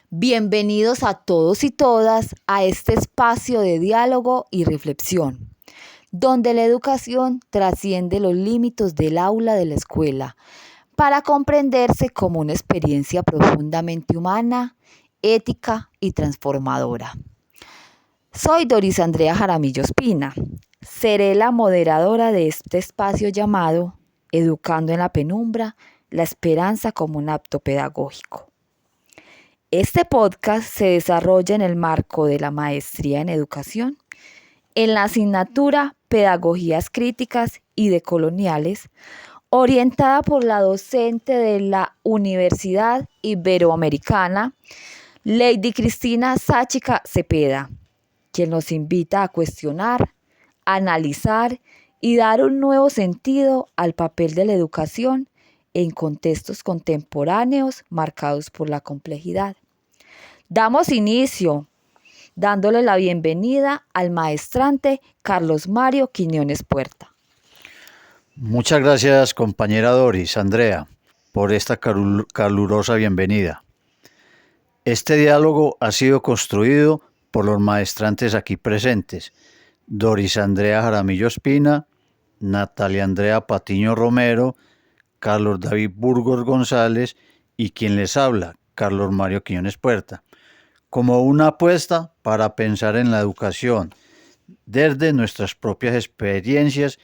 Bienvenidos a todos y todas a este espacio de diálogo y reflexión, donde la educación trasciende los límites del aula de la escuela para comprenderse como una experiencia profundamente humana, ética y transformadora. Soy Doris Andrea Jaramillo Espina. Seré la moderadora de este espacio llamado Educando en la Penumbra, la esperanza como un acto pedagógico. Este podcast se desarrolla en el marco de la Maestría en Educación, en la asignatura Pedagogías Críticas y Decoloniales, orientada por la docente de la Universidad Iberoamericana, Lady Cristina Sáchica Cepeda, quien nos invita a cuestionar, analizar y dar un nuevo sentido al papel de la educación en contextos contemporáneos marcados por la complejidad. Damos inicio dándole la bienvenida al maestrante Carlos Mario Quiñones Puerta. Muchas gracias, compañera Doris Andrea, por esta calurosa bienvenida. Este diálogo ha sido construido por los maestrantes aquí presentes, Doris Andrea Jaramillo Espina, Natalia Andrea Patiño Romero, Carlos David Burgos González y quien les habla, Carlos Mario Quiñones Puerta, como una apuesta para pensar en la educación desde nuestras propias experiencias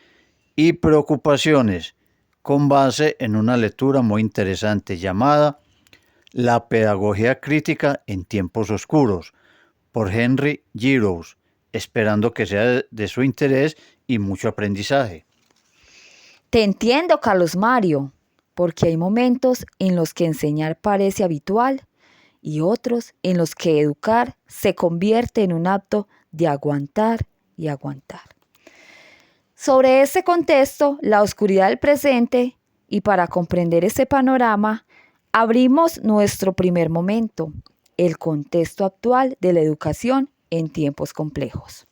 y preocupaciones, con base en una lectura muy interesante llamada La pedagogía crítica en tiempos oscuros, por Henry Giroux, esperando que sea de su interés y mucho aprendizaje. Te entiendo, Carlos Mario, porque hay momentos en los que enseñar parece habitual y otros en los que educar se convierte en un acto de aguantar y aguantar. Sobre este contexto, la oscuridad del presente, y para comprender este panorama, abrimos nuestro primer momento, el contexto actual de la educación en tiempos complejos.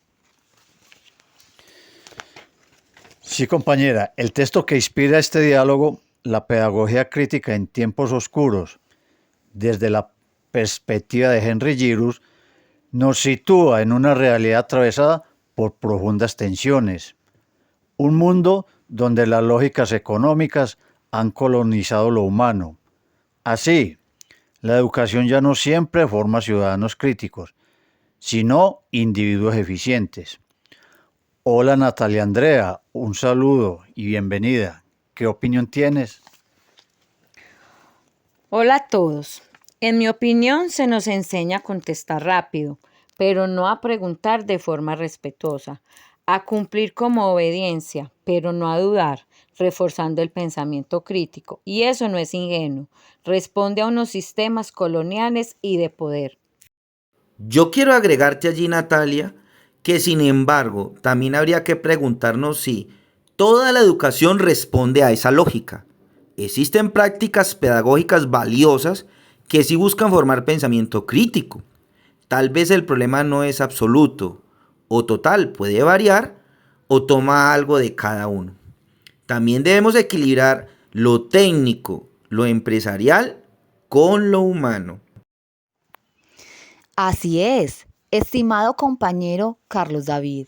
Sí, compañera, el texto que inspira este diálogo, La pedagogía crítica en tiempos oscuros, desde la perspectiva de Henry Giroux, nos sitúa en una realidad atravesada por profundas tensiones. Un mundo donde las lógicas económicas han colonizado lo humano. Así, la educación ya no siempre forma ciudadanos críticos, sino individuos eficientes. Hola Natalia Andrea, un saludo y bienvenida. ¿Qué opinión tienes? Hola a todos. En mi opinión, se nos enseña a contestar rápido, pero no a preguntar de forma respetuosa, a cumplir como obediencia, pero no a dudar, reforzando el pensamiento crítico. Y eso no es ingenuo, responde a unos sistemas coloniales y de poder. Yo quiero agregarte allí, Natalia, que sin embargo, también habría que preguntarnos si toda la educación responde a esa lógica. Existen prácticas pedagógicas valiosas que sí buscan formar pensamiento crítico. Tal vez el problema no es absoluto o total, puede variar o toma algo de cada uno. También debemos equilibrar lo técnico, lo empresarial con lo humano. Así es, estimado compañero Carlos David.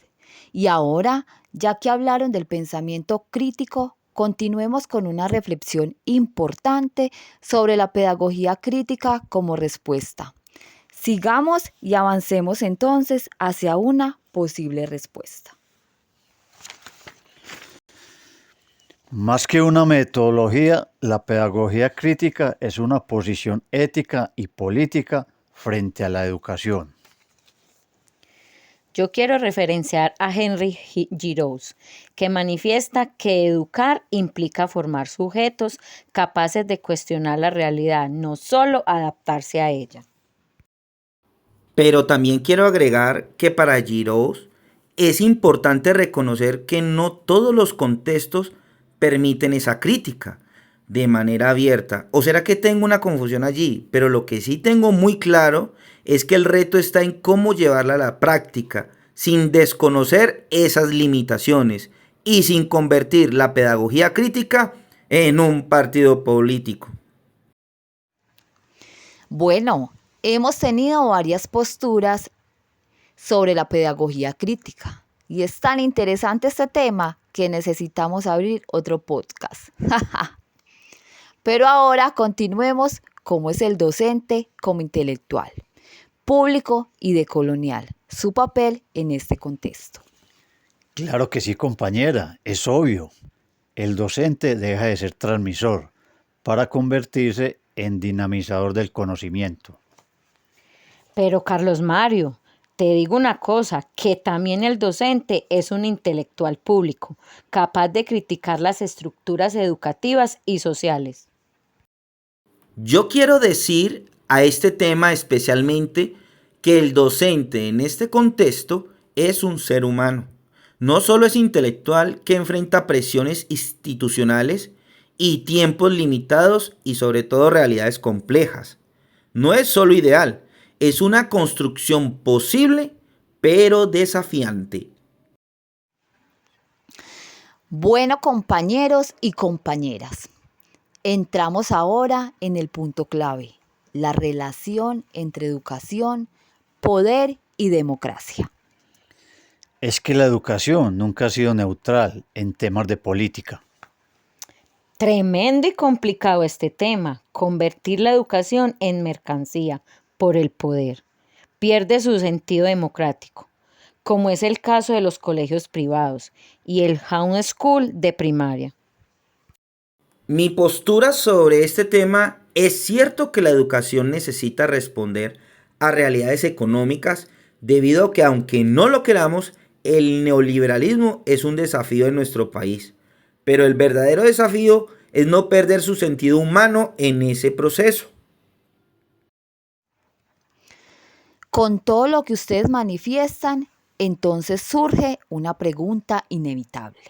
Y ahora, ya que hablaron del pensamiento crítico, continuemos con una reflexión importante sobre la pedagogía crítica como respuesta. Sigamos y avancemos entonces hacia una posible respuesta. Más que una metodología, la pedagogía crítica es una posición ética y política frente a la educación. Yo quiero referenciar a Henry Giroux, que manifiesta que educar implica formar sujetos capaces de cuestionar la realidad, no solo adaptarse a ella. Pero también quiero agregar que para Giroux es importante reconocer que no todos los contextos permiten esa crítica de manera abierta. ¿O será que tengo una confusión allí? Pero lo que sí tengo muy claro es que el reto está en cómo llevarla a la práctica, sin desconocer esas limitaciones y sin convertir la pedagogía crítica en un partido político. Bueno, hemos tenido varias posturas sobre la pedagogía crítica y es tan interesante este tema que necesitamos abrir otro podcast. Pero ahora continuemos cómo es el docente como intelectual, público y decolonial, su papel en este contexto. Claro que sí, compañera, es obvio. El docente deja de ser transmisor para convertirse en dinamizador del conocimiento. Pero Carlos Mario, te digo una cosa, que también el docente es un intelectual público, capaz de criticar las estructuras educativas y sociales. Yo quiero decir a este tema especialmente que el docente en este contexto es un ser humano. No solo es intelectual que enfrenta presiones institucionales y tiempos limitados y sobre todo realidades complejas. No es solo ideal, es una construcción posible pero desafiante. Bueno, compañeros y compañeras, entramos ahora en el punto clave, la relación entre educación, poder y democracia. Es que la educación nunca ha sido neutral en temas de política. Tremendo y complicado este tema, convertir la educación en mercancía por el poder. Pierde su sentido democrático, como es el caso de los colegios privados y el homeschool de primaria. Mi postura sobre este tema es cierto que la educación necesita responder a realidades económicas debido a que aunque no lo queramos, el neoliberalismo es un desafío en nuestro país. Pero el verdadero desafío es no perder su sentido humano en ese proceso. Con todo lo que ustedes manifiestan, entonces surge una pregunta inevitable.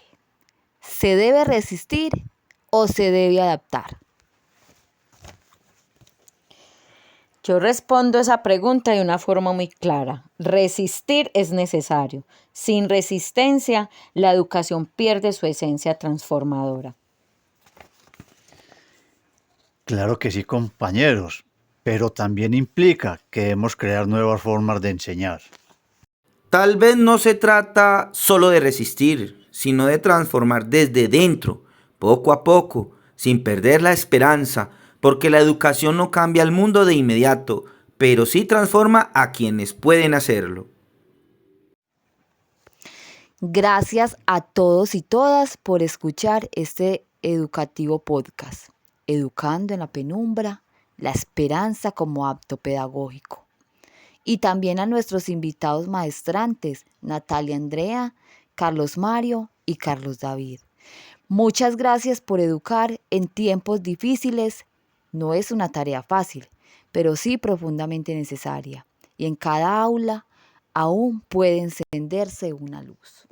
¿Se debe resistir o se debe adaptar? Yo respondo esa pregunta de una forma muy clara. Resistir es necesario. Sin resistencia, la educación pierde su esencia transformadora. Claro que sí, compañeros, pero también implica que debemos crear nuevas formas de enseñar. Tal vez no se trata solo de resistir, sino de transformar desde dentro, poco a poco, sin perder la esperanza, porque la educación no cambia el mundo de inmediato, pero sí transforma a quienes pueden hacerlo. Gracias a todos y todas por escuchar este educativo podcast, Educando en la Penumbra, la esperanza como acto pedagógico. Y también a nuestros invitados maestrantes, Natalia Andrea, Carlos Mario y Carlos David. Muchas gracias por educar en tiempos difíciles. No es una tarea fácil, pero sí profundamente necesaria. Y en cada aula aún puede encenderse una luz.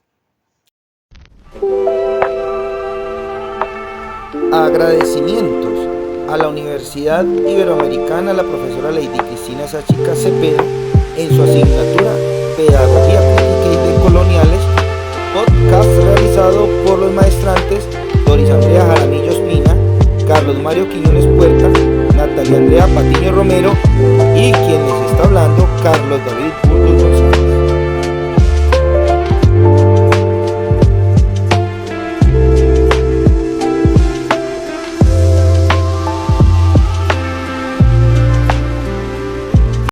Agradecimientos a la Universidad Iberoamericana, a la profesora Lady Cristina Sáchica Cepeda, en su asignatura Pedagogía Crítica y Decoloniales, podcast realizado por los maestrantes Doris Andrea Jaramillo Espina, Carlos Mario Quiñones Puerta, Natalia Andrea Patiño Romero y quien les está hablando, Carlos David Burgos